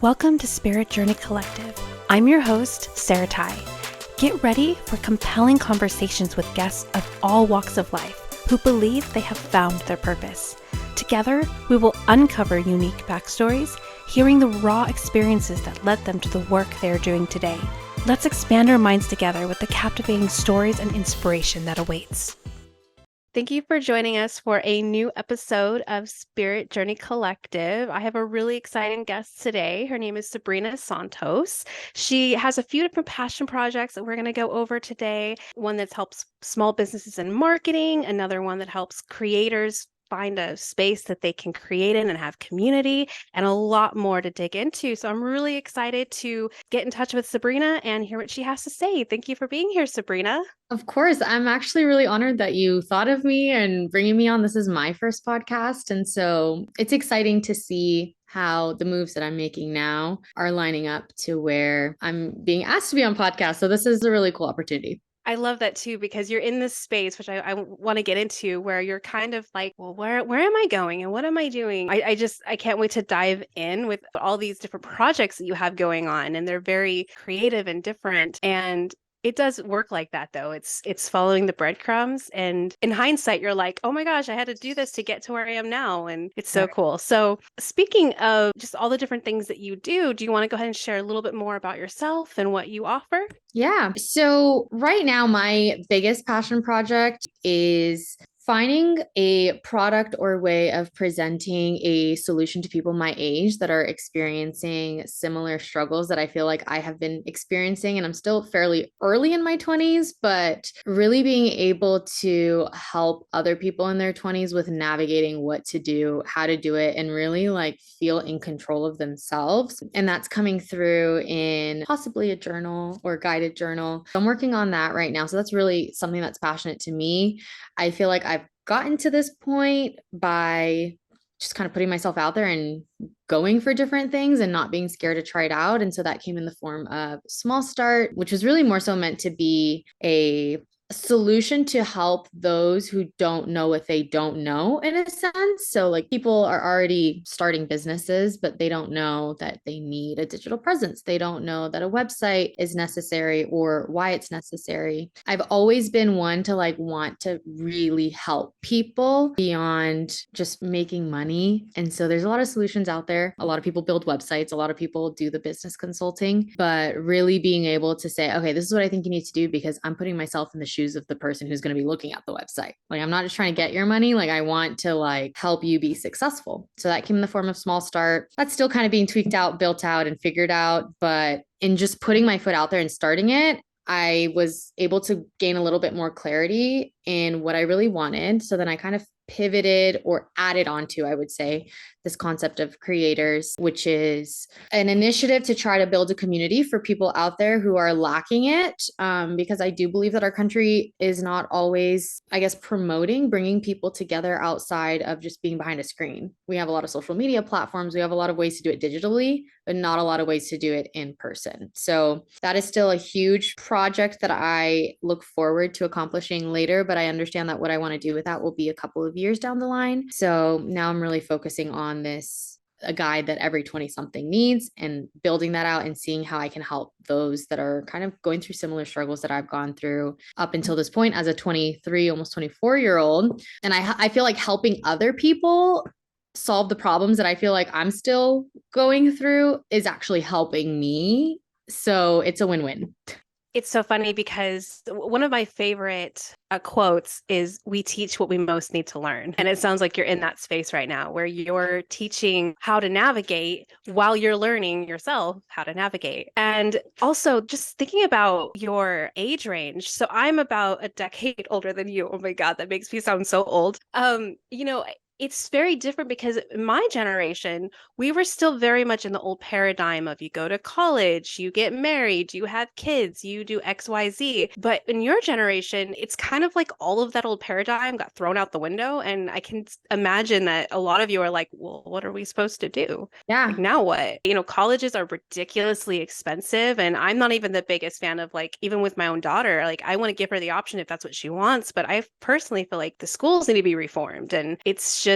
Welcome to Spirit Journey Collective. I'm your host, Sarah Tai. Get ready for compelling conversations with guests of all walks of life who believe they have found their purpose. Together, we will uncover unique backstories, hearing the raw experiences that led them to the work they are doing today. Let's expand our minds together with the captivating stories and inspiration that awaits. Thank you for joining us for a new episode of Spirit Journey Collective. I have a really exciting guest today. Her name is Sabrina Santos. She has a few different passion projects that we're going to go over today. One that helps small businesses in marketing, another one that helps creators find a space that they can create in and have community, and a lot more to dig into. So I'm really excited to get in touch with Sabrina and hear what she has to say. Thank you for being here, Sabrina. Of course. I'm actually really honored that you thought of me and bringing me on. This is my first podcast. And so it's exciting to see how the moves that I'm making now are lining up to where I'm being asked to be on podcasts. So this is a really cool opportunity. I love that too, because you're in this space, which I want to get into, where you're kind of like, well, where am I going and what am I doing? I can't wait to dive in with all these different projects that you have going on, and they're very creative and different. And it does work like that, though. It's following the breadcrumbs. And in hindsight, you're like, oh my gosh, I had to do this to get to where I am now. And it's so cool. So speaking of just all the different things that you do you want to go ahead and share a little bit more about yourself and what you offer? Yeah. So right now, my biggest passion project is finding a product or way of presenting a solution to people my age that are experiencing similar struggles that I feel like I have been experiencing. And I'm still fairly early in my 20s, but really being able to help other people in their 20s with navigating what to do, how to do it, and really like feel in control of themselves. And that's coming through in possibly a journal or guided journal. I'm working on that right now. So that's really something that's passionate to me. I feel like I've gotten to this point by just kind of putting myself out there and going for different things and not being scared to try it out. And so that came in the form of Small Start, which was really more so meant to be a solution to help those who don't know what they don't know, in a sense. So like people are already starting businesses, but they don't know that they need a digital presence. They don't know that a website is necessary or why it's necessary. I've always been one to like want to really help people beyond just making money. And so there's a lot of solutions out there. A lot of people build websites, a lot of people do the business consulting, but really being able to say, okay, this is what I think you need to do because I'm putting myself in the shoes of the person who's going to be looking at the website. Like, I'm not just trying to get your money. Like, I want to like help you be successful. So that came in the form of Small Start. That's still kind of being tweaked out, built out, and figured out. But in just putting my foot out there and starting it, I was able to gain a little bit more clarity in what I really wanted. So then I kind of pivoted or added onto, I would say, this concept of creators, which is an initiative to try to build a community for people out there who are lacking it. Because I do believe that our country is not always, I guess, promoting bringing people together outside of just being behind a screen. We have a lot of social media platforms. We have a lot of ways to do it digitally, but not a lot of ways to do it in person. So that is still a huge project that I look forward to accomplishing later, but I understand that what I want to do with that will be a couple of years down the line. So now I'm really focusing on a guide that every 20 something needs and building that out and seeing how I can help those that are kind of going through similar struggles that I've gone through up until this point as a 23, almost 24-year-old. And I feel like helping other people solve the problems that I feel like I'm still going through is actually helping me. So it's a win-win. It's so funny because one of my favorite quotes is, we teach what we most need to learn. And it sounds like you're in that space right now where you're teaching how to navigate while you're learning yourself how to navigate. And also just thinking about your age range. So I'm about a decade older than you. Oh my God, that makes me sound so old. It's very different because in my generation, we were still very much in the old paradigm of you go to college, you get married, you have kids, you do X, Y, Z. But in your generation, it's kind of like all of that old paradigm got thrown out the window. And I can imagine that a lot of you are like, well, what are we supposed to do? Yeah. Like, now what? Colleges are ridiculously expensive. And I'm not even the biggest fan of, like, even with my own daughter, like, I want to give her the option if that's what she wants. But I personally feel like the schools need to be reformed. And it's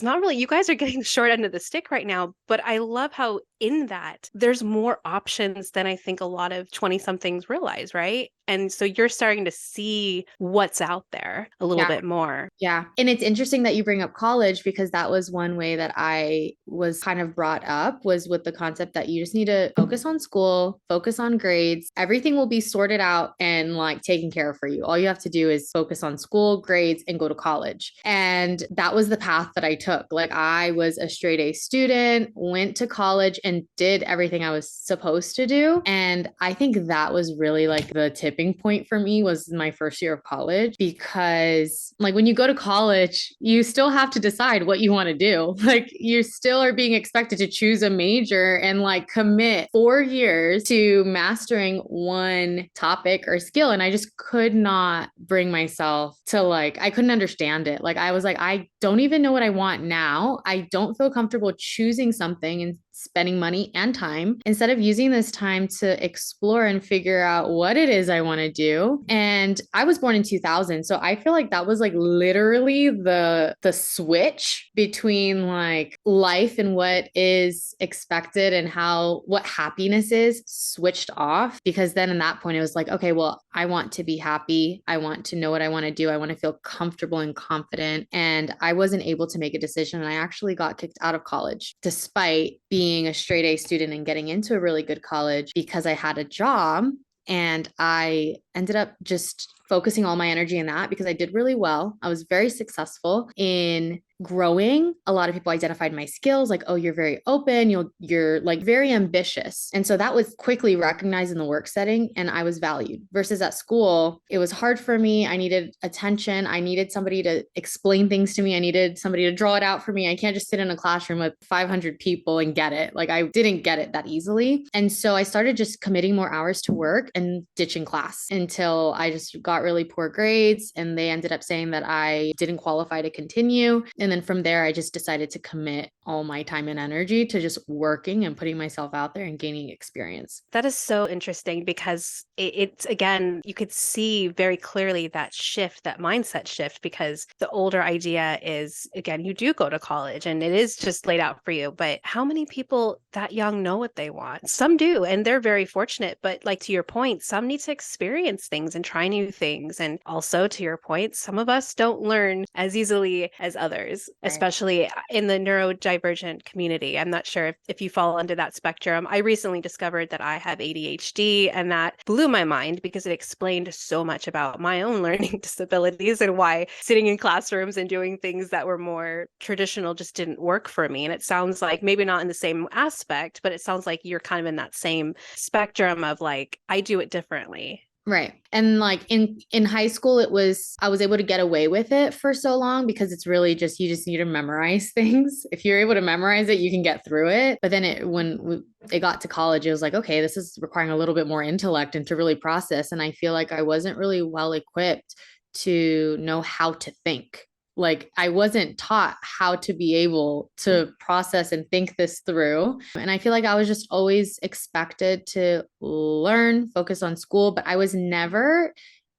not really, you guys are getting the short end of the stick right now, but I love how in that, there's more options than I think a lot of 20 somethings realize, right? And so you're starting to see what's out there a little bit more. Yeah. And it's interesting that you bring up college, because that was one way that I was kind of brought up, was with the concept that you just need to focus on school, focus on grades. Everything will be sorted out and like taken care of for you. All you have to do is focus on school, grades, and go to college. And that was the path that I took. Like I was a straight A student, went to college and did everything I was supposed to do. And I think that was really like the tipping point for me, was my first year of college, because like when you go to college, you still have to decide what you want to do. Like you still are being expected to choose a major and like commit 4 years to mastering one topic or skill. And I just could not bring myself to like, I couldn't understand it. Like I was like, I don't even know what I want now. I don't feel comfortable choosing something and spending money and time instead of using this time to explore and figure out what it is I want to do. And I was born in 2000, so I feel like that was like literally the switch between like life and what is expected and how what happiness is switched off, because then in that point it was like, okay, well, I want to be happy. I want to know what I want to do. I want to feel comfortable and confident. And I wasn't able to make a decision. And I actually got kicked out of college despite being a straight A student and getting into a really good college, because I had a job. And I ended up just focusing all my energy in that because I did really well. I was very successful in growing. A lot of people identified my skills like, oh, you're very open, you're like very ambitious. And so that was quickly recognized in the work setting, and I was valued. Versus at school, it was hard for me. I needed attention. I needed somebody to explain things to me. I needed somebody to draw it out for me. I can't just sit in a classroom with 500 people and get it. Like I didn't get it that easily. And so I started just committing more hours to work and ditching class until I just got really poor grades, and they ended up saying that I didn't qualify to continue. And then from there, I just decided to commit all my time and energy to just working and putting myself out there and gaining experience. That is so interesting because it's again, you could see very clearly that shift, that mindset shift, because the older idea is, again, you do go to college and it is just laid out for you. But how many people that young know what they want? Some do, and they're very fortunate. But like to your point, some need to experience things and try new things. And also to your point, some of us don't learn as easily as others, especially in the neurodivergent community. I'm not sure if you fall into that spectrum. I recently discovered that I have ADHD, and that blew my mind because it explained so much about my own learning disabilities and why sitting in classrooms and doing things that were more traditional just didn't work for me. And it sounds like maybe not in the same aspect, but it sounds like you're kind of in that same spectrum of like, I do it differently. Right. And like in high school, I was able to get away with it for so long because it's really just, you just need to memorize things. If you're able to memorize it, you can get through it. But then when it got to college, it was like, okay, this is requiring a little bit more intellect and to really process. And I feel like I wasn't really well equipped to know how to think. Like I wasn't taught how to be able to process and think this through. And I feel like I was just always expected to learn, focus on school, but I was never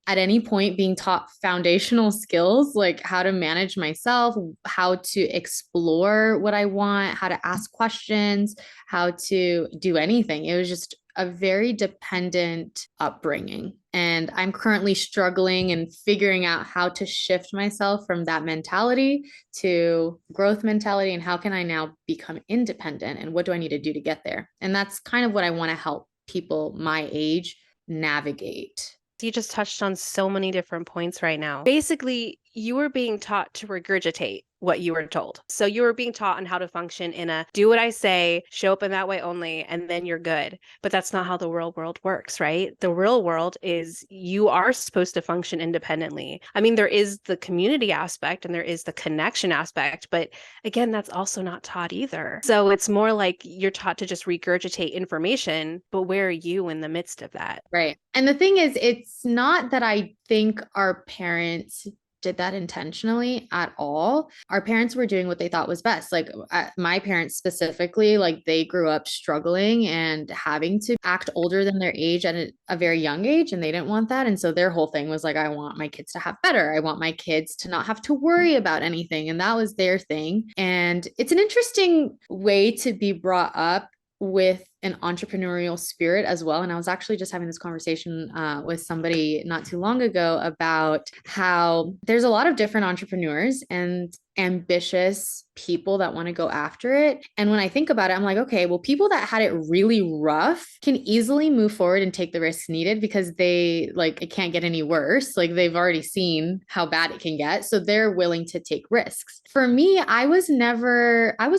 at any point being taught foundational skills, like how to manage myself, how to explore what I want, how to ask questions, how to do anything. It was just a very dependent upbringing. And I'm currently struggling and figuring out how to shift myself from that mentality to growth mentality. And how can I now become independent? And what do I need to do to get there? And that's kind of what I want to help people my age navigate. You just touched on so many different points right now. Basically, you were being taught to regurgitate what you were told. So you were being taught on how to function in a do what I say, show up in that way only, and then you're good. But that's not how the real world works, right? The real world is you are supposed to function independently. I mean, there is the community aspect and there is the connection aspect, but again, that's also not taught either. So it's more like you're taught to just regurgitate information, but where are you in the midst of that? Right. And the thing is, it's not that I think our parents did that intentionally at all. Our parents were doing what they thought was best. Like my parents specifically, like they grew up struggling and having to act older than their age at a very young age. And they didn't want that. And so their whole thing was like, I want my kids to have better. I want my kids to not have to worry about anything. And that was their thing. And it's an interesting way to be brought up with an entrepreneurial spirit as well. And I was actually just having this conversation with somebody not too long ago about how there's a lot of different entrepreneurs and ambitious people that want to go after it. And when I think about it, I'm like, okay, well, people that had it really rough can easily move forward and take the risks needed because they like it can't get any worse. Like they've already seen how bad it can get. So they're willing to take risks. For me, I was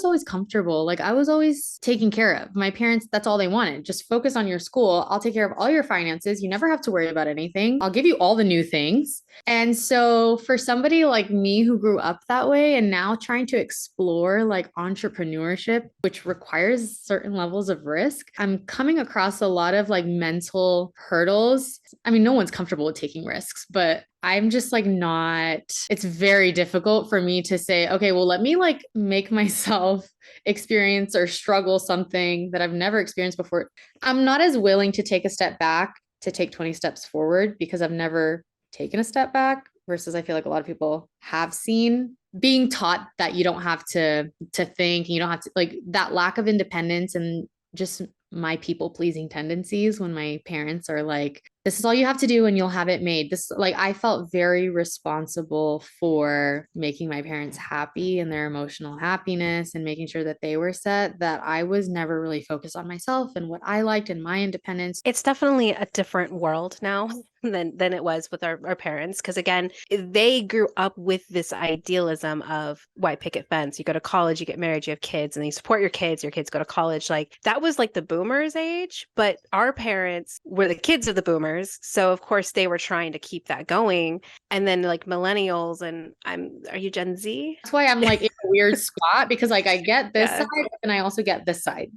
always comfortable. Like I was always taken care of. My parents, that's all they wanted. Just focus on your school. I'll take care of all your finances. You never have to worry about anything. I'll give you all the new things. And so for somebody like me who grew up that way and now trying to explore like entrepreneurship, which requires certain levels of risk, I'm coming across a lot of like mental hurdles. I mean, no one's comfortable with taking risks, but I'm just like not, it's very difficult for me to say, okay, well, let me like make myself experience or struggle something that I've never experienced before. I'm not as willing to take a step back to take 20 steps forward because I've never taken a step back versus I feel like a lot of people have seen being taught that you don't have to think, you don't have to like that lack of independence and just my people pleasing tendencies when my parents are like, this is all you have to do and you'll have it made. This like I felt very responsible for making my parents happy and their emotional happiness and making sure that they were set, that I was never really focused on myself and what I liked and my independence. It's definitely a different world now than it was with our parents. Because again, they grew up with this idealism of white picket fence. You go to college, you get married, you have kids, and you support your kids go to college. Like that was like the boomers age, but our parents were the kids of the boomers. So of course they were trying to keep that going. And then like millennials and are you Gen Z? That's why I'm like in a weird spot because like I get this Yeah. side and I also get this side.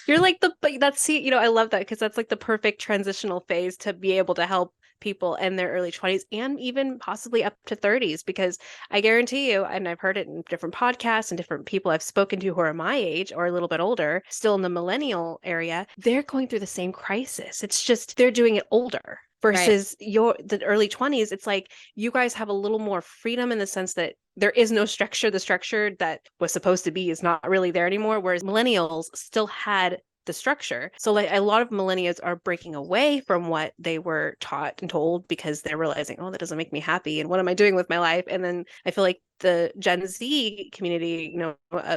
You're like I love that because that's like the perfect transitional phase to be able to help people in their early 20s and even possibly up to 30s because I guarantee you, and I've heard it in different podcasts and different people I've spoken to who are my age or a little bit older, still in the millennial area, they're going through the same crisis. It's just they're doing it older. Versus the early 20s, it's like you guys have a little more freedom in the sense that there is no structure. The structure that was supposed to be is not really there anymore. Whereas millennials still had the structure. So like a lot of millennials are breaking away from what they were taught and told because they're realizing, oh, that doesn't make me happy. And what am I doing with my life? And then I feel like the Gen Z community,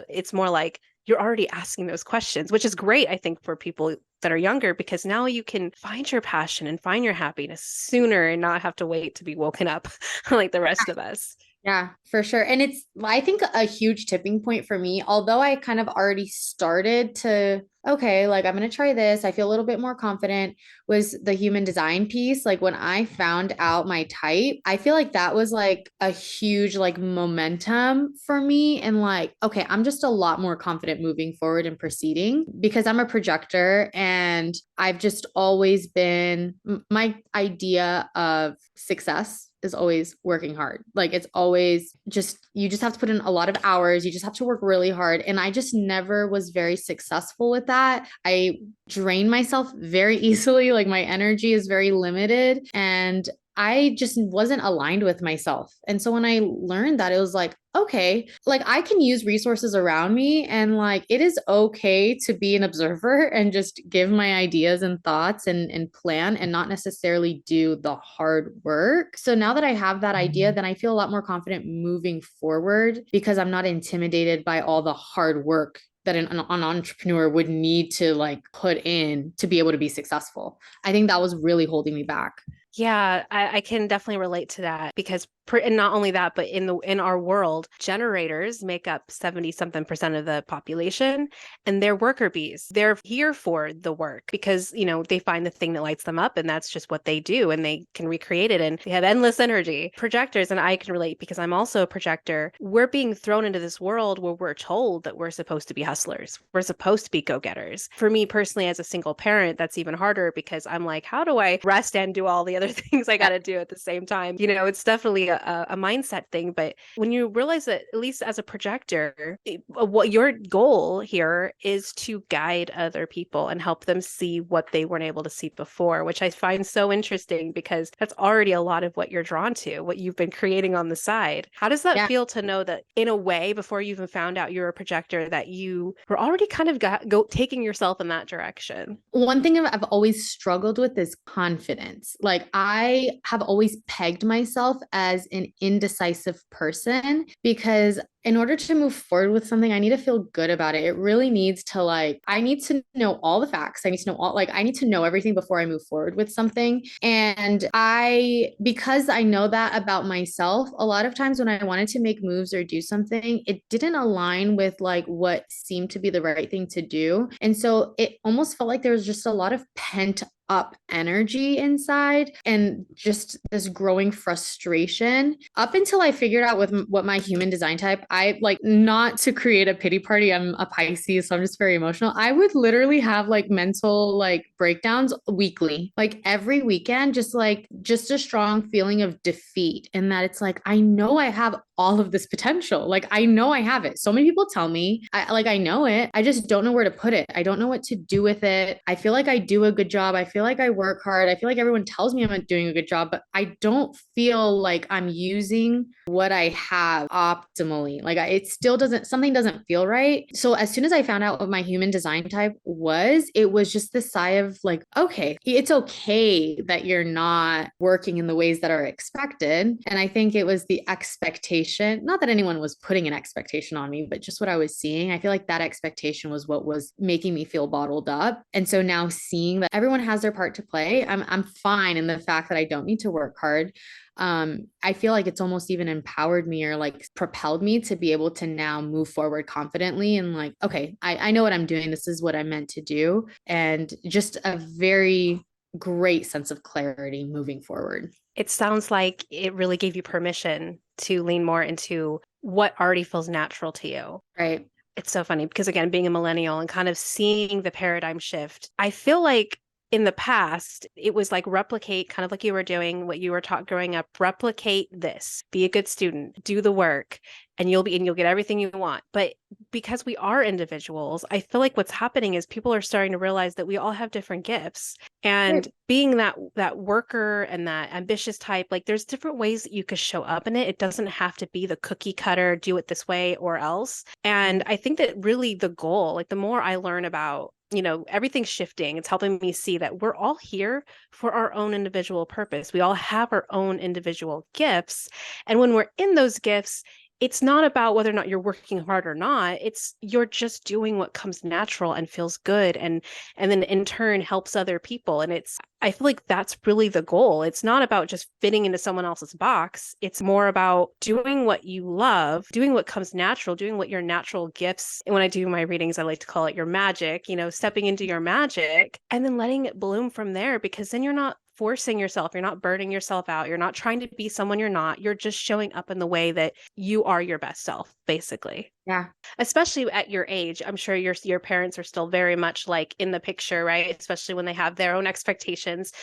it's more like you're already asking those questions, which is great, I think, for people that are younger, because now you can find your passion and find your happiness sooner and not have to wait to be woken up like the rest of us. Yeah, for sure. And it's, I think, a huge tipping point for me, although I kind of already started to, okay, like I'm going to try this. I feel a little bit more confident was the human design piece. Like when I found out my type, I feel like that was like a huge like momentum for me. And like, okay, I'm just a lot more confident moving forward and proceeding because I'm a projector and I've just always been, my idea of success is always working hard. Like it's always just, you just have to put in a lot of hours. You just have to work really hard. And I just never was very successful with that. I drain myself very easily. Like my energy is very limited and I just wasn't aligned with myself. And so when I learned that, it was like, okay, like I can use resources around me and like it is okay to be an observer and just give my ideas and thoughts and plan and not necessarily do the hard work. So now that I have that idea, then I feel a lot more confident moving forward because I'm not intimidated by all the hard work that an entrepreneur would need to like put in to be able to be successful. I think that was really holding me back. Yeah, I can definitely relate to that because and not only that, but in our world, generators make up 70 something percent of the population and they're worker bees. They're here for the work because, they find the thing that lights them up and that's just what they do and they can recreate it and they have endless energy. Projectors, and I can relate because I'm also a projector. We're being thrown into this world where we're told that we're supposed to be hustlers. We're supposed to be go-getters. For me personally, as a single parent, that's even harder because I'm like, how do I rest and do all the other things I got to do at the same time? It's definitely a mindset thing, but when you realize that, at least as a projector, what your goal here is to guide other people and help them see what they weren't able to see before, which I find so interesting because that's already a lot of what you're drawn to, what you've been creating on the side. How does that feel to know that, in a way, before you even found out you're a projector, that you were already kind of taking yourself in that direction? One thing I've always struggled with is confidence. Like, I have always pegged myself as an indecisive person because in order to move forward with something, I need to feel good about it. It really needs to, like, I need to know all the facts. I need to know I need to know everything before I move forward with something. And because I know that about myself, a lot of times when I wanted to make moves or do something, it didn't align with like what seemed to be the right thing to do. And so it almost felt like there was just a lot of pent up energy inside and just this growing frustration up until I figured out with what my human design type. I like, not to create a pity party, I'm a Pisces, so I'm just very emotional. I would literally have like mental like breakdowns weekly, like every weekend, just a strong feeling of defeat, and that it's like, I know I have all of this potential. Like, I know I have it. So many people tell me, I know it. I just don't know where to put it. I don't know what to do with it. I feel like I do a good job. I feel like I work hard. I feel like everyone tells me I'm doing a good job, but I don't feel like I'm using what I have optimally. Like, it still doesn't, something doesn't feel right. So as soon as I found out what my human design type was, it was just this sigh of like, okay, it's okay that you're not working in the ways that are expected. And I think it was the expectation, not that anyone was putting an expectation on me, but just what I was seeing. I feel like that expectation was what was making me feel bottled up. And so now seeing that everyone has their part to play, I'm fine in the fact that I don't need to work hard. I feel like it's almost even empowered me or like propelled me to be able to now move forward confidently and like, okay, I know what I'm doing. This is what I meant to do. And just a very great sense of clarity moving forward. It sounds like it really gave you permission to lean more into what already feels natural to you. Right. It's so funny because, again, being a millennial and kind of seeing the paradigm shift, I feel like in the past, it was like replicate, kind of like you were doing, what you were taught growing up, replicate this, be a good student, do the work, and you'll get everything you want. But because we are individuals, I feel like what's happening is people are starting to realize that we all have different gifts. And being that worker and that ambitious type, like, there's different ways that you could show up in it. It doesn't have to be the cookie cutter, do it this way or else. And I think that really the goal, like, the more I learn about, everything's shifting, it's helping me see that we're all here for our own individual purpose. We all have our own individual gifts. And when we're in those gifts, it's not about whether or not you're working hard or not. It's you're just doing what comes natural and feels good, and then in turn helps other people. And I feel like that's really the goal. It's not about just fitting into someone else's box. It's more about doing what you love, doing what comes natural, doing what your natural gifts. And when I do my readings, I like to call it your magic, stepping into your magic and then letting it bloom from there, because then you're not forcing yourself, you're not burning yourself out, you're not trying to be someone you're not, you're just showing up in the way that you are your best self, basically. Yeah. Especially at your age, I'm sure your parents are still very much like in the picture, right? Especially when they have their own expectations.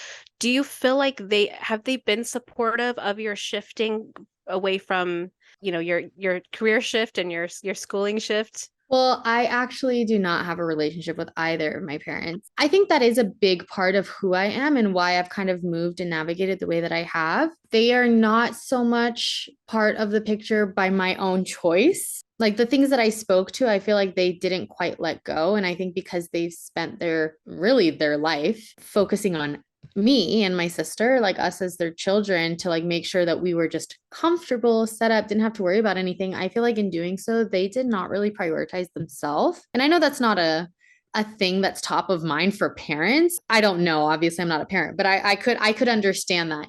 Do you feel like have they been supportive of your shifting away from, your career shift and your schooling shift? Well, I actually do not have a relationship with either of my parents. I think that is a big part of who I am and why I've kind of moved and navigated the way that I have. They are not so much part of the picture by my own choice. Like, the things that I spoke to, I feel like they didn't quite let go. And I think because they've spent their life focusing on me and my sister, like us as their children, to like make sure that we were just comfortable, set up, didn't have to worry about anything. I feel like in doing so, they did not really prioritize themselves. And I know that's not a thing that's top of mind for parents. I don't know. Obviously, I'm not a parent, but I could understand that,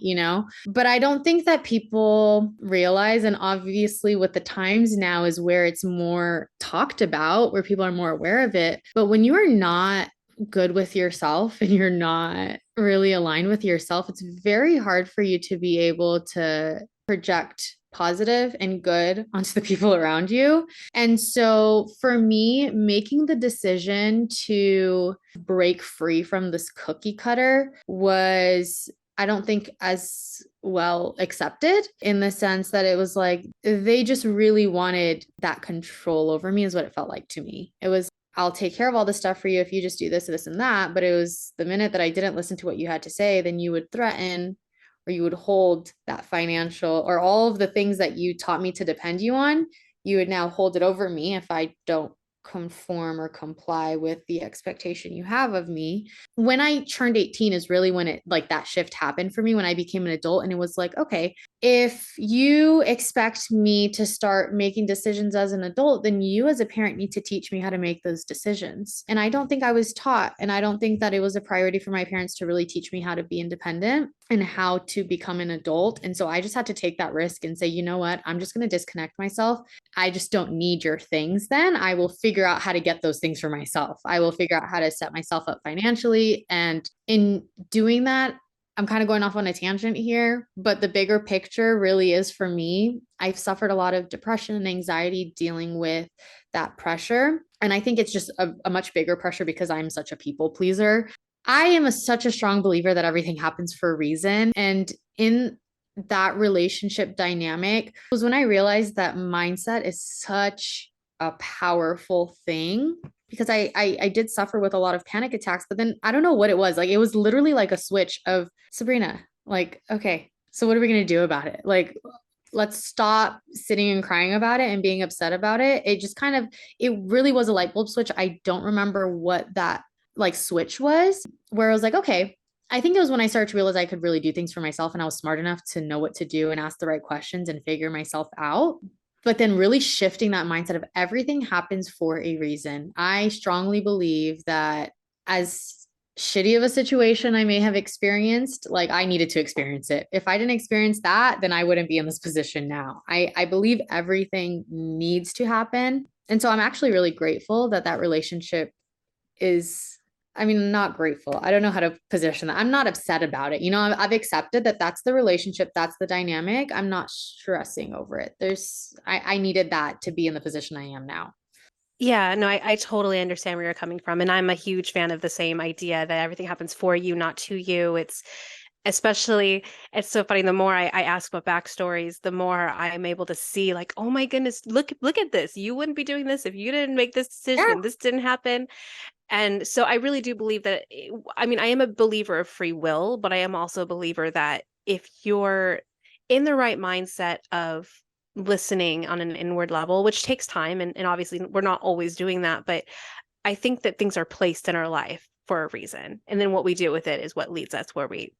But I don't think that people realize, and obviously with the times now is where it's more talked about, where people are more aware of it. But when you are not good with yourself and you're not really aligned with yourself, it's very hard for you to be able to project positive and good onto the people around you. And so for me, making the decision to break free from this cookie cutter was I don't think as well accepted, in the sense that it was like they just really wanted that control over me, is what it felt like to me. It was, I'll take care of all this stuff for you if you just do this, this, and that. But it was the minute that I didn't listen to what you had to say, then you would threaten, or you would hold that financial, or all of the things that you taught me to depend you on, you would now hold it over me if I don't conform or comply with the expectation you have of me. When I turned 18 is really when it, like, that shift happened for me, when I became an adult. And it was like, okay, if you expect me to start making decisions as an adult, then you as a parent need to teach me how to make those decisions. And I don't think I was taught, and I don't think that it was a priority for my parents to really teach me how to be independent and how to become an adult. And so I just had to take that risk and say, you know what, I'm just going to disconnect myself. I just don't need your things. Then I will figure out how to get those things for myself. I will figure out how to set myself up financially. And in doing that, I'm kind of going off on a tangent here, but the bigger picture really is, for me, I've suffered a lot of depression and anxiety dealing with that pressure. And I think it's just a much bigger pressure because I'm such a people pleaser. I am such a strong believer that everything happens for a reason. And in that relationship dynamic was when I realized that mindset is such a powerful thing, because I did suffer with a lot of panic attacks, but then I don't know what it was. Like, it was literally like a switch of, Sabrina, like, okay, so what are we going to do about it? Like, let's stop sitting and crying about it and being upset about it. It just kind of, it really was a light bulb switch. I don't remember what that like switch was, where I was like, okay, I think it was when I started to realize I could really do things for myself, and I was smart enough to know what to do and ask the right questions and figure myself out. But then really shifting that mindset of everything happens for a reason. I strongly believe that, as shitty of a situation I may have experienced, like, I needed to experience it. If I didn't experience that, then I wouldn't be in this position now. I believe everything needs to happen. And so I'm actually really grateful that that relationship is, I mean, not grateful. I don't know how to position that. I'm not upset about it. You know, I've accepted that that's the relationship, that's the dynamic. I'm not stressing over it. I needed that to be in the position I am now. Yeah, no, I totally understand where you're coming from. And I'm a huge fan of the same idea that everything happens for you, not to you. It's especially, it's so funny. The more I ask about backstories, the more I'm able to see, like, oh my goodness, look at this. You wouldn't be doing this if you didn't make this decision Yeah. and this didn't happen. And so I really do believe that, I mean, I am a believer of free will, but I am also a believer that if you're in the right mindset of listening on an inward level, which takes time, and obviously we're not always doing that, but I think that things are placed in our life for a reason. And then what we do with it is what leads us where we,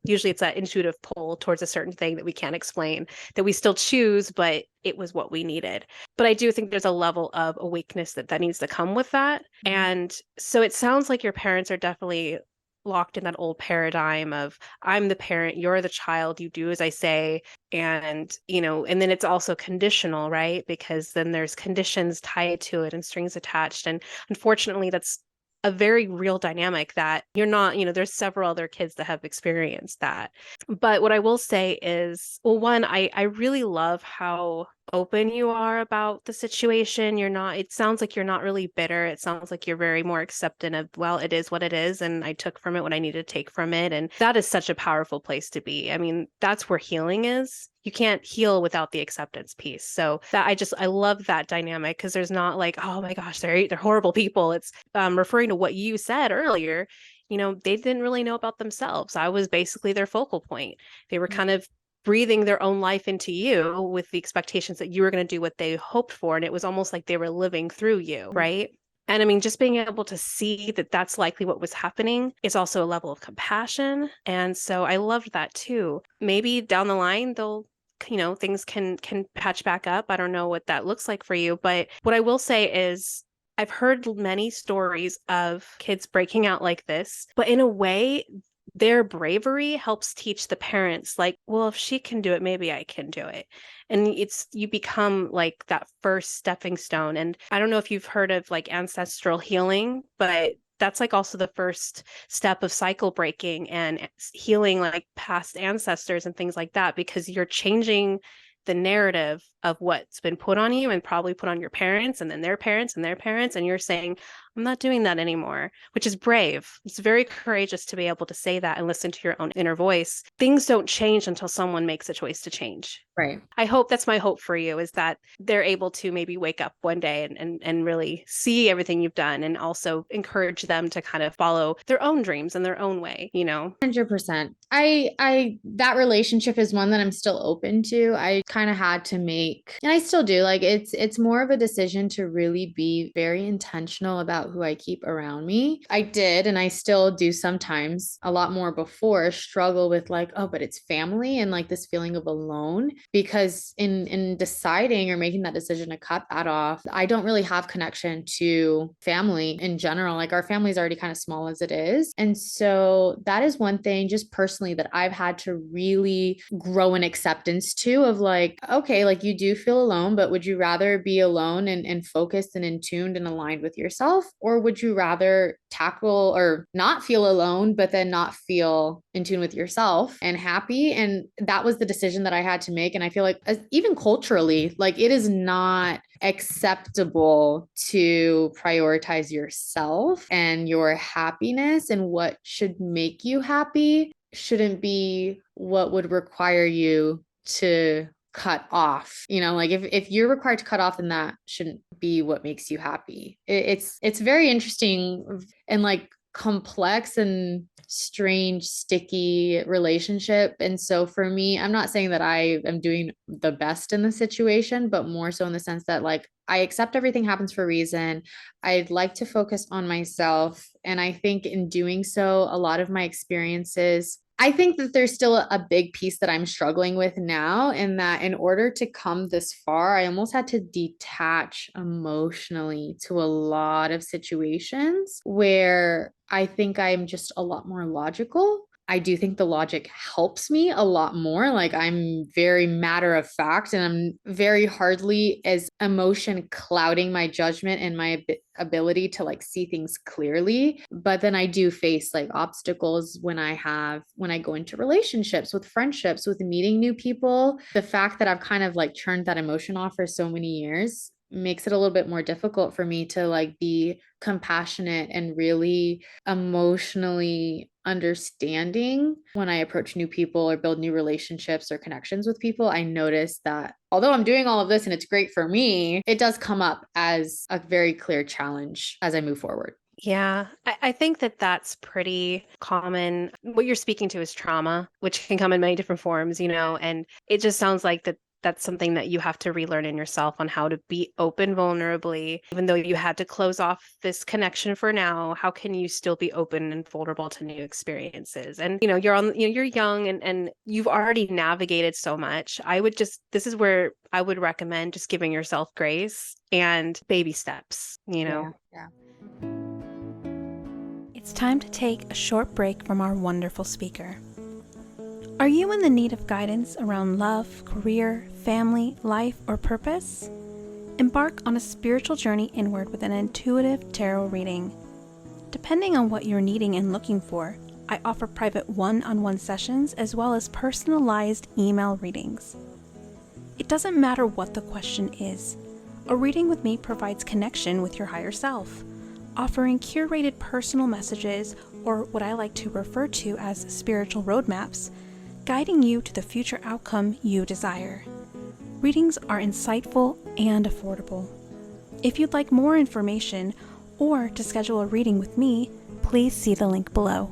usually it's that intuitive pull towards a certain thing that we can't explain, that we still choose, but it was what we needed. But I do think there's a level of awakeness that needs to come with that. And so it sounds like your parents are definitely locked in that old paradigm of, I'm the parent, you're the child, you do as I say. And, and then it's also conditional, right? Because then there's conditions tied to it and strings attached. And unfortunately, that's a very real dynamic that you're not, there's several other kids that have experienced that. But what I will say is, well, one, I really love how open you are about the situation. It sounds like you're not really bitter. It sounds like you're very more accepting of, well, it is what it is. And I took from it what I needed to take from it. And that is such a powerful place to be. I mean, that's where healing is. You can't heal without the acceptance piece. So that I love that dynamic, because there's not like, oh my gosh, they're horrible people. It's referring to what you said earlier. They didn't really know about themselves. I was basically their focal point. They were kind of breathing their own life into you with the expectations that you were going to do what they hoped for. And it was almost like they were living through you, right? And I mean, just being able to see that that's likely what was happening is also a level of compassion. And so I loved that too. Maybe down the line, things can patch back up. I don't know what that looks like for you. But what I will say is, I've heard many stories of kids breaking out like this, but in a way, their bravery helps teach the parents, like, well, if she can do it, maybe I can do it. And you become like that first stepping stone. And I don't know if you've heard of like ancestral healing, but that's like also the first step of cycle breaking and healing like past ancestors and things like that, because you're changing the narrative of what's been put on you and probably put on your parents and then their parents and their parents. And you're saying, I'm not doing that anymore, which is brave. It's very courageous to be able to say that and listen to your own inner voice. Things don't change until someone makes a choice to change. Right. I hope that's my hope for you, is that they're able to maybe wake up one day and really see everything you've done, and also encourage them to kind of follow their own dreams in their own way, 100%. That relationship is one that I'm still open to. I kind of had to make, and I still do, like it's more of a decision to really be very intentional about who I keep around me. I did, and I still do sometimes, a lot more before, struggle with like, oh, but it's family, and like this feeling of alone, because in deciding or making that decision to cut that off, I don't really have connection to family in general. Like our family is already kind of small as it is. And so that is one thing just personally that I've had to really grow in acceptance to, of like, okay, like you do feel alone, but would you rather be alone and focused and in tuned and aligned with yourself? Or would you rather tackle or not feel alone, but then not feel in tune with yourself and happy? And that was the decision that I had to make. And I feel like even culturally, like it is not acceptable to prioritize yourself and your happiness, and what should make you happy shouldn't be what would require you to cut off. Like if you're required to cut off, then that shouldn't be what makes you happy. It's very interesting and like complex and strange, sticky relationship. And so for me, I'm not saying that I am doing the best in the situation, but more so in the sense that like I accept everything happens for a reason. I'd like to focus on myself. And I think in doing so, a lot of my experiences, I think that there's still a big piece that I'm struggling with now, in that in order to come this far, I almost had to detach emotionally to a lot of situations where I think I'm just a lot more logical. I do think the logic helps me a lot more. Like I'm very matter of fact, and I'm very hardly as emotion clouding my judgment and my ability to like see things clearly. But then I do face like obstacles when I go into relationships, with friendships, with meeting new people. The fact that I've kind of like turned that emotion off for so many years makes it a little bit more difficult for me to like be compassionate and really emotionally understanding when I approach new people or build new relationships or connections with people. I notice that although I'm doing all of this and it's great for me, it does come up as a very clear challenge as I move forward. Yeah, I think that that's pretty common. What you're speaking to is trauma, which can come in many different forms, and it just sounds like that's something that you have to relearn in yourself, on how to be open vulnerably. Even though you had to close off this connection for now, how can you still be open and vulnerable to new experiences? And, you're young and you've already navigated so much. This is where I would recommend just giving yourself grace and baby steps. Yeah. It's time to take a short break from our wonderful speaker. Are you in the need of guidance around love, career, family, life, or purpose? Embark on a spiritual journey inward with an intuitive tarot reading. Depending on what you're needing and looking for, I offer private one-on-one sessions as well as personalized email readings. It doesn't matter what the question is. A reading with me provides connection with your higher self, offering curated personal messages, or what I like to refer to as spiritual roadmaps, guiding you to the future outcome you desire. Readings are insightful and affordable. If you'd like more information or to schedule a reading with me, please see the link below.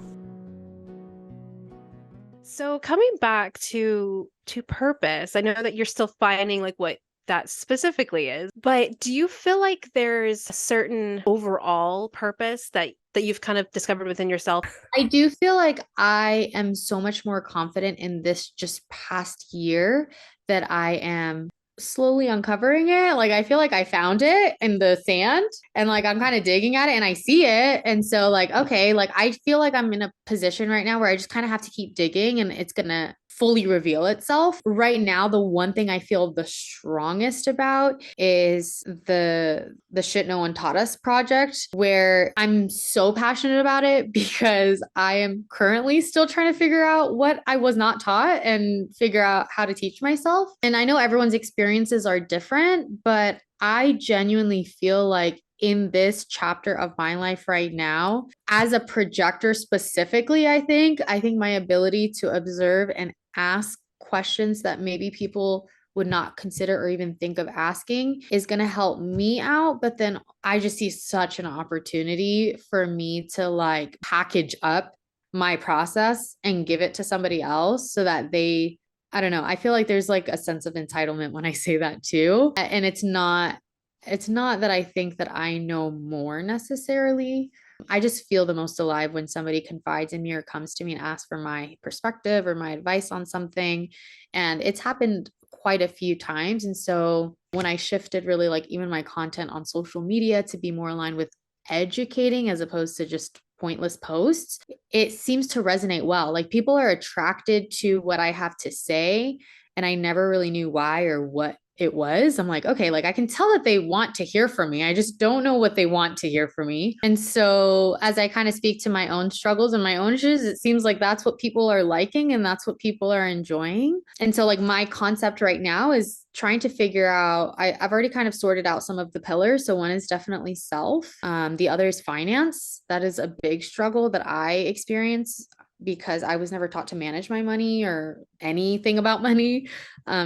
So coming back to purpose, I know that you're still finding like what that specifically is, but do you feel like there's a certain overall purpose that you've kind of discovered within yourself? I do feel like I am so much more confident in this just past year that I am slowly uncovering it. Like I feel like I found it in the sand, and like I'm kind of digging at it and I see it. And so like, okay, like I feel like I'm in a position right now where I just kind of have to keep digging, and it's gonna fully reveal itself. Right now, the one thing I feel the strongest about is the shit no one taught us project, where I'm so passionate about it because I am currently still trying to figure out what I was not taught and figure out how to teach myself. And I know everyone's experiences are different, but I genuinely feel like in this chapter of my life right now, as a projector specifically, I think my ability to observe and ask questions that maybe people would not consider or even think of asking is going to help me out. But then I just see such an opportunity for me to like package up my process and give it to somebody else so that I don't know. I feel like there's like a sense of entitlement when I say that too. And it's not that I think that I know more necessarily. I just feel the most alive when somebody confides in me or comes to me and asks for my perspective or my advice on something. And it's happened quite a few times. And so when I shifted really like even my content on social media to be more aligned with educating as opposed to just pointless posts, it seems to resonate well. Like people are attracted to what I have to say. And I never really knew why or what it was. I'm like, okay, like I can tell that they want to hear from me. I just don't know what they want to hear from me. And so as I kind of speak to my own struggles and my own issues, it seems like that's what people are liking and that's what people are enjoying. And so like my concept right now is trying to figure out, I've already kind of sorted out some of the pillars. So one is definitely self. The other is finance. That is a big struggle that I experience because I was never taught to manage my money or anything about money.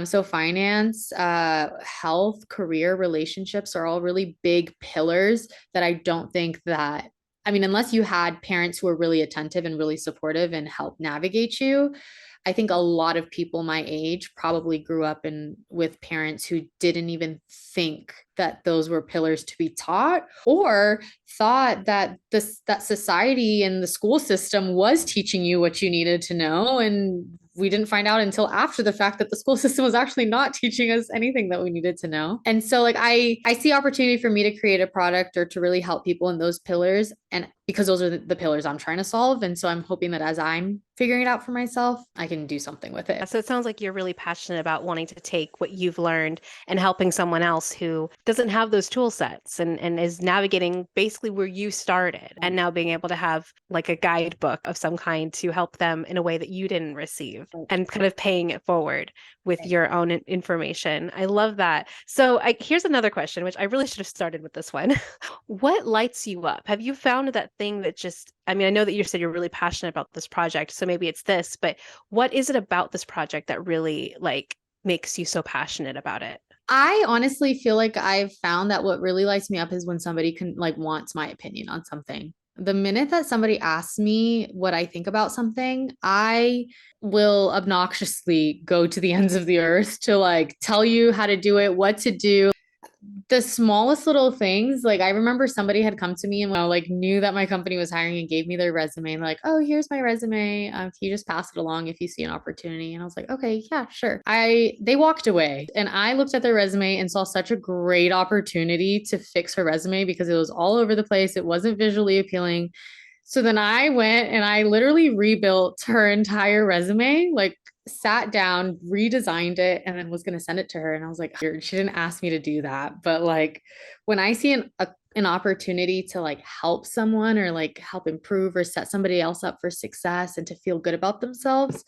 So finance, health, career, relationships are all really big pillars that I don't think that, I mean, unless you had parents who were really attentive and really supportive and help navigate you, I think a lot of people my age probably grew up with parents who didn't even think that those were pillars to be taught, or thought that that society and the school system was teaching you what you needed to know. And we didn't find out until after the fact that the school system was actually not teaching us anything that we needed to know. And so like I see opportunity for me to create a product or to really help people in those pillars, and because those are the pillars I'm trying to solve. And so I'm hoping that as I'm figuring it out for myself, I can do something with it. So it sounds like you're really passionate about wanting to take what you've learned and helping someone else who doesn't have those tool sets and is navigating basically where you started, and now being able to have like a guidebook of some kind to help them in a way that you didn't receive, and kind of paying it forward with your own information. I love that. So here's another question, which I really should have started with this one. What lights you up? Have you found that thing that just, I mean, I know that you said you're really passionate about this project, so maybe it's this, but what is it about this project that really like makes you so passionate about it? I honestly feel like I've found that what really lights me up is when somebody can like wants my opinion on something. The minute that somebody asks me what I think about something, I will obnoxiously go to the ends of the earth to like tell you how to do it, what to do. The smallest little things. Like I remember somebody had come to me and like knew that my company was hiring and gave me their resume and like, oh, here's my resume. Can you just pass it along if you see an opportunity? And I was like, okay, yeah, sure. They walked away and I looked at their resume and saw such a great opportunity to fix her resume because it was all over the place. It wasn't visually appealing. So then I went and I literally rebuilt her entire resume, like sat down, redesigned it, and then was going to send it to her. And I was like, she didn't ask me to do that. But like when I see an opportunity to like help someone or like help improve or set somebody else up for success and to feel good about themselves,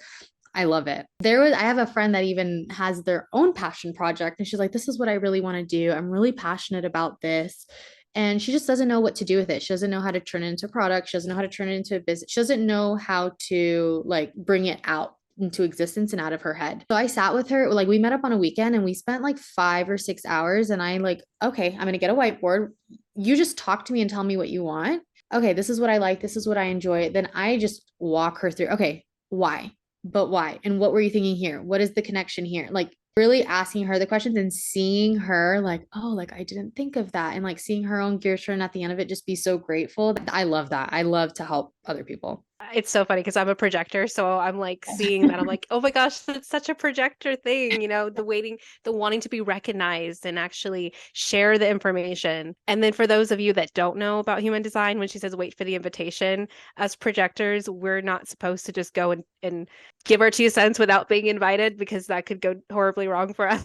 I love it. I have a friend that even has their own passion project. And she's like, this is what I really want to do. I'm really passionate about this. And she just doesn't know what to do with it. She doesn't know how to turn it into a product. She doesn't know how to turn it into a business. She doesn't know how to like bring it out into existence and out of her head. So I sat with her, like we met up on a weekend and we spent like 5 or 6 hours. And I like, okay, I'm going to get a whiteboard. You just talk to me and tell me what you want. Okay, this is what I like. This is what I enjoy. Then I just walk her through, okay, why? But why? And what were you thinking here? What is the connection here? Like really asking her the questions and seeing her like, oh, like I didn't think of that. And like seeing her own gears turn at the end of it, just be so grateful. I love that. I love to help other people. it's so funny because I'm a projector. So I'm like seeing that. I'm like, oh my gosh, that's such a projector thing, the wanting to be recognized and actually share the information. And then for those of you that don't know about human design, when she says wait for the invitation, as projectors, we're not supposed to just go and give our 2 cents without being invited because that could go horribly wrong for us.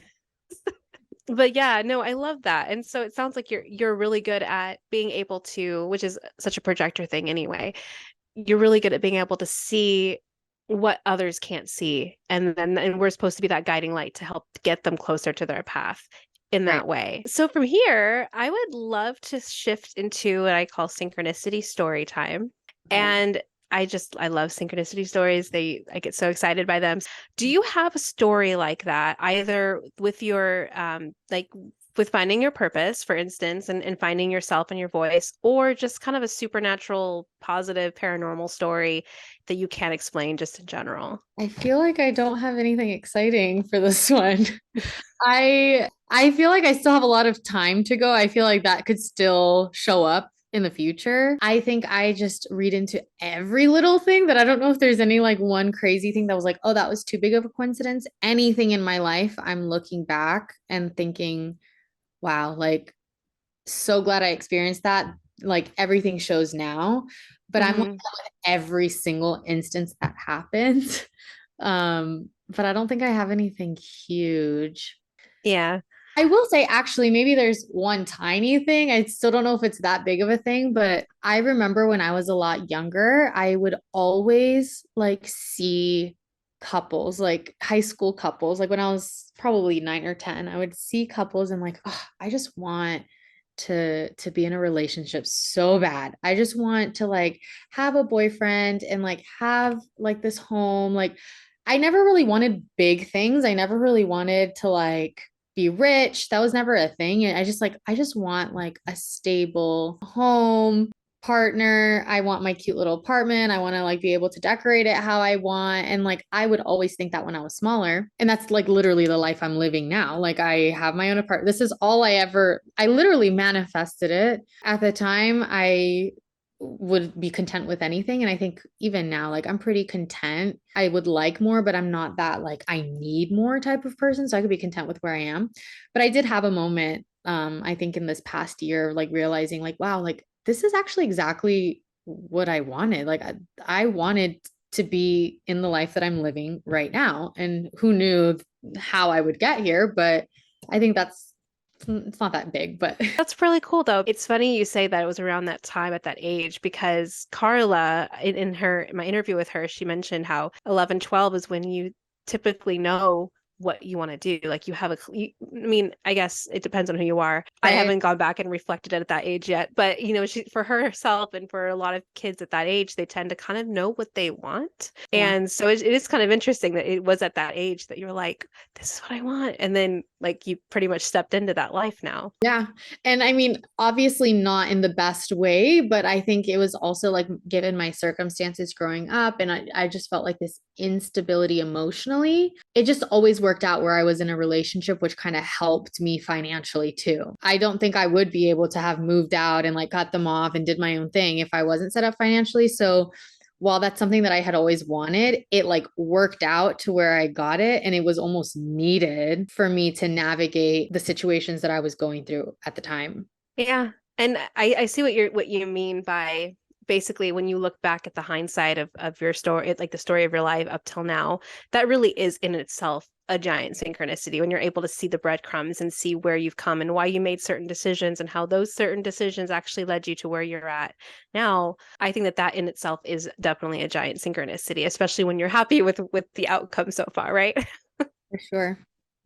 But yeah, no, I love that. And so it sounds like you're really good at being able to, which is such a projector thing anyway. You're really good at being able to see what others can't see. And we're supposed to be that guiding light to help get them closer to their path in Right. that way. So from here, I would love to shift into what I call synchronicity story time. Okay. And I love synchronicity stories. I get so excited by them. Do you have a story like that, either with your like with finding your purpose, for instance, and finding yourself and your voice, or just kind of a supernatural, positive, paranormal story that you can't explain just in general? I feel like I don't have anything exciting for this one. I feel like I still have a lot of time to go. I feel like that could still show up in the future. I think I just read into every little thing that I don't know if there's any like one crazy thing that was like, oh, that was too big of a coincidence. Anything in my life, I'm looking back and thinking, wow, like so glad I experienced that. Like everything shows now, but I'm like Hmm. that with every single instance that happened. But I don't think I have anything huge. Yeah. I will say, actually, maybe there's one tiny thing. I still don't know if it's that big of a thing, but I remember when I was a lot younger, I would always like see couples, like high school couples. Like when I was probably 9 or 10, I would see couples and like, oh, I just want to be in a relationship so bad. I just want to like have a boyfriend and like have like this home. Like I never really wanted big things. I never really wanted to like be rich. That was never a thing. And I just want like a stable home, partner. I want my cute little apartment. I want to like be able to decorate it how I want. And like I would always think that when I was smaller. And that's like literally the life I'm living now. Like I have my own apartment. This is all I literally manifested it. At the time, I would be content with anything. And I think even now, like I'm pretty content. I would like more, but I'm not that like I need more type of person. So I could be content with where I am. But I did have a moment, I think in this past year, like realizing like, wow, like this is actually exactly what I wanted. Like I wanted to be in the life that I'm living right now. And who knew how I would get here, but I think that's it's not that big, but That's really cool, though. It's funny you say that it was around that time at that age because Carla, in my interview with her, she mentioned how 11, 12 is when you typically know what you want to do. Like you have I mean, I guess it depends on who you are. I right. haven't gone back and reflected it at that age yet, but for herself and for a lot of kids at that age, they tend to kind of know what they want. Yeah. And so it is kind of interesting that it was at that age that you're like, this is what I want. And then like you pretty much stepped into that life now. Yeah. And I mean, obviously not in the best way, but I think it was also like given my circumstances growing up, and I just felt like this instability emotionally. It just always worked out where I was in a relationship, which kind of helped me financially too. I don't think I would be able to have moved out and like cut them off and did my own thing if I wasn't set up financially. So while that's something that I had always wanted, it like worked out to where I got it. And it was almost needed for me to navigate the situations that I was going through at the time. Yeah. And I see what you mean by basically when you look back at the hindsight of your story, like the story of your life up till now, that really is in itself a giant synchronicity when you're able to see the breadcrumbs and see where you've come and why you made certain decisions and how those certain decisions actually led you to where you're at now. I think that in itself is definitely a giant synchronicity, especially when you're happy with the outcome so far, right? For sure.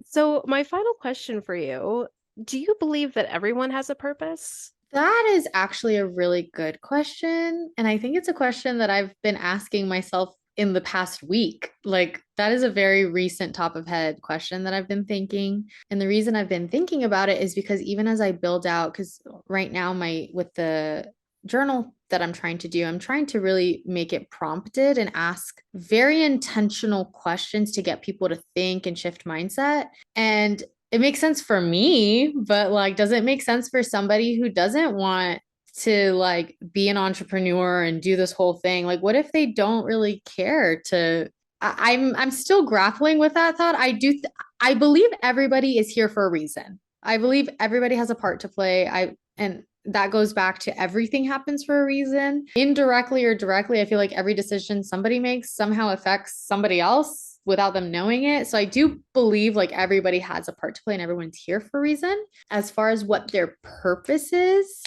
So my final question for you, do you believe that everyone has a purpose? That is actually a really good question. And I think it's a question that I've been asking myself in the past week. Like, that is a very recent top of head question that I've been thinking. And the reason I've been thinking about it is because even as I build out, because right now, with the journal that I'm trying to do, I'm trying to really make it prompted and ask very intentional questions to get people to think and shift mindset. And it makes sense for me, but like, does it make sense for somebody who doesn't want to like be an entrepreneur and do this whole thing? Like, what if they don't really care to? I'm still grappling with that thought. I believe everybody is here for a reason. I believe everybody has a part to play. And that goes back to everything happens for a reason. Indirectly or directly, I feel like every decision somebody makes somehow affects somebody else without them knowing it. So I do believe like everybody has a part to play and everyone's here for a reason. As far as what their purpose is,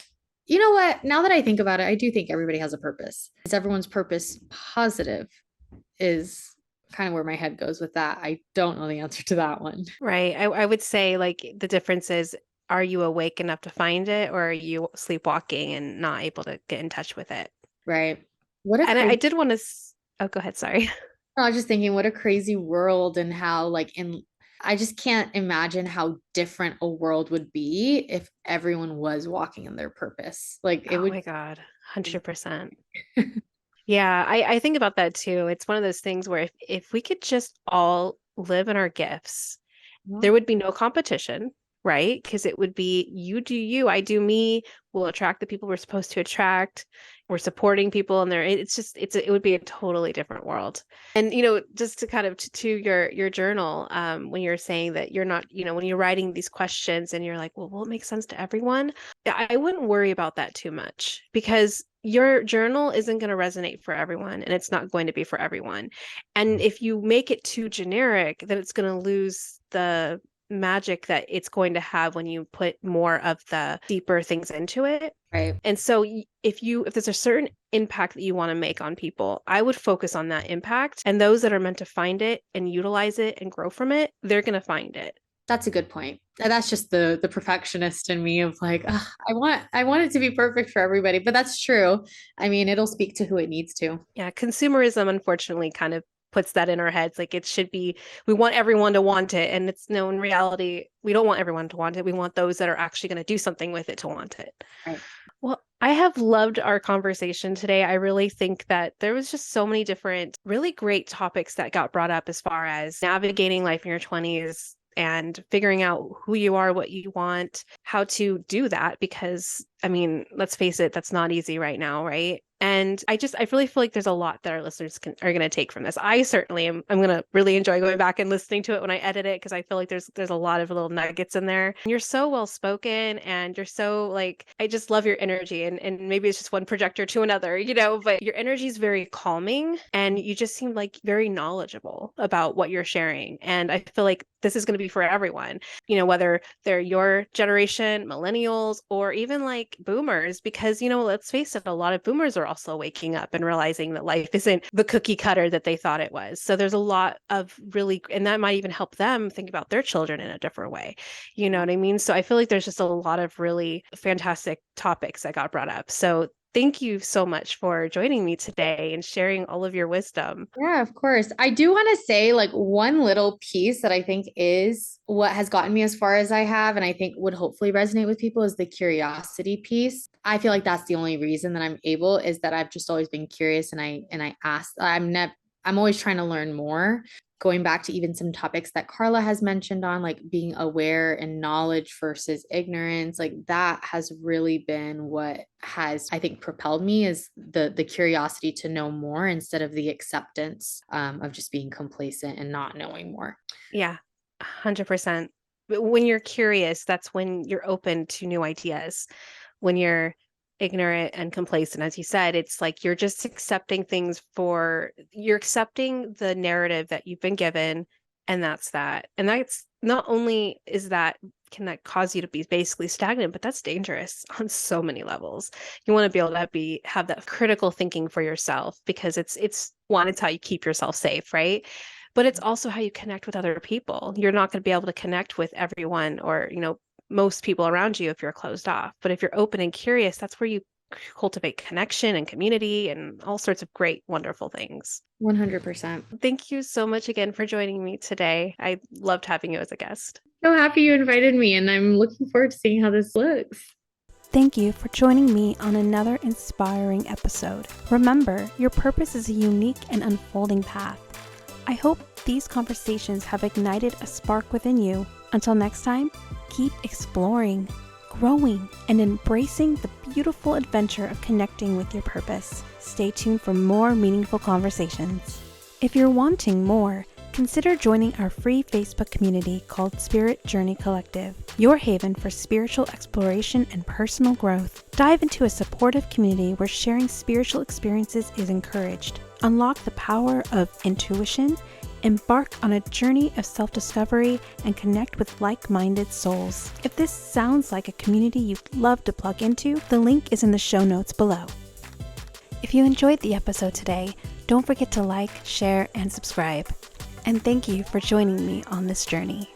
you know what? Now that I think about it, I do think everybody has a purpose. Is everyone's purpose positive? Is kind of where my head goes with that. I don't know the answer to that one. Right. I would say like the difference is, are you awake enough to find it, or are you sleepwalking and not able to get in touch with it? Right. What a And crazy, I did want to, oh, go ahead. Sorry. I was just thinking what a crazy world and how like in I just can't imagine how different a world would be if everyone was walking in their purpose. Like it Oh would my God. 100%. Yeah, I think about that too. It's one of those things where if we could just all live in our gifts, there would be no competition, right? Because it would be you do you, I do me. We'll attract the people we're supposed to attract. We're supporting people, and it's just it would be a totally different world. And just to kind of to your journal, when you're saying that you're not, when you're writing these questions and you're like, well, will it make sense to everyone? I wouldn't worry about that too much, because your journal isn't going to resonate for everyone, and it's not going to be for everyone. And if you make it too generic, then it's going to lose the magic that it's going to have when you put more of the deeper things into it. right. And so if there's a certain impact that you want to make on people, I would focus on that impact, and those that are meant to find it and utilize it and grow from it, they're going to find it. That's a good point. That's just the perfectionist in me of like, ugh, I want it to be perfect for everybody, but that's true. I mean, it'll speak to who it needs to. Yeah, consumerism unfortunately kind of puts that in our heads. Like it should be, we want everyone to want it. And it's no, in reality, we don't want everyone to want it. We want those that are actually going to do something with it to want it. Right. Well, I have loved our conversation today. I really think that there was just so many different, really great topics that got brought up as far as navigating life in your 20s and figuring out who you are, what you want, how to do that. Because, I mean, let's face it, that's not easy right now, right? And I really feel like there's a lot that our listeners are going to take from this. I certainly am. I'm going to really enjoy going back and listening to it when I edit it, because I feel like there's a lot of little nuggets in there. And you're so well spoken, and you're so like, I just love your energy. And maybe it's just one projector to another, but your energy is very calming, and you just seem like very knowledgeable about what you're sharing. And I feel like this is going to be for everyone, whether they're your generation, millennials, or even like boomers, because, let's face it, a lot of boomers are also waking up and realizing that life isn't the cookie cutter that they thought it was. So there's a lot of really, and that might even help them think about their children in a different way. You know what I mean? So I feel like there's just a lot of really fantastic topics that got brought up. So thank you so much for joining me today and sharing all of your wisdom. Yeah, of course. I do want to say like one little piece that I think is what has gotten me as far as I have, and I think would hopefully resonate with people, is the curiosity piece. I feel like that's the only reason that I'm able, is that I've just always been curious, and I ask, I'm always trying to learn more. Going back to even some topics that Carla has mentioned on, like being aware and knowledge versus ignorance, like that has really been what has, I think, propelled me, is the curiosity to know more instead of the acceptance of just being complacent and not knowing more. Yeah, 100%. But when you're curious, that's when you're open to new ideas. When you're ignorant and complacent, as you said, it's like you're just accepting things you're accepting the narrative that you've been given, and that's that. And that's not only can that cause you to be basically stagnant, but that's dangerous on so many levels. You want to be able to have that critical thinking for yourself, because it's how you keep yourself safe, right? But it's also how you connect with other people. You're not going to be able to connect with everyone, or, most people around you if you're closed off. But if you're open and curious, that's where you cultivate connection and community and all sorts of great, wonderful things. 100%. Thank you so much again for joining me today. I loved having you as a guest. So happy you invited me, and I'm looking forward to seeing how this looks. Thank you for joining me on another inspiring episode. Remember, your purpose is a unique and unfolding path. I hope these conversations have ignited a spark within you. Until next time, keep exploring. growing, and embracing the beautiful adventure of connecting with your purpose. Stay tuned for more meaningful conversations. If you're wanting more, consider joining our free Facebook community called Spirit Journey Collective, your haven for spiritual exploration and personal growth. Dive into a supportive community where sharing spiritual experiences is encouraged. Unlock the power of intuition, embark on a journey of self-discovery, and connect with like-minded souls. If this sounds like a community you'd love to plug into, the link is in the show notes below. If you enjoyed the episode today, don't forget to like, share, and subscribe. And thank you for joining me on this journey.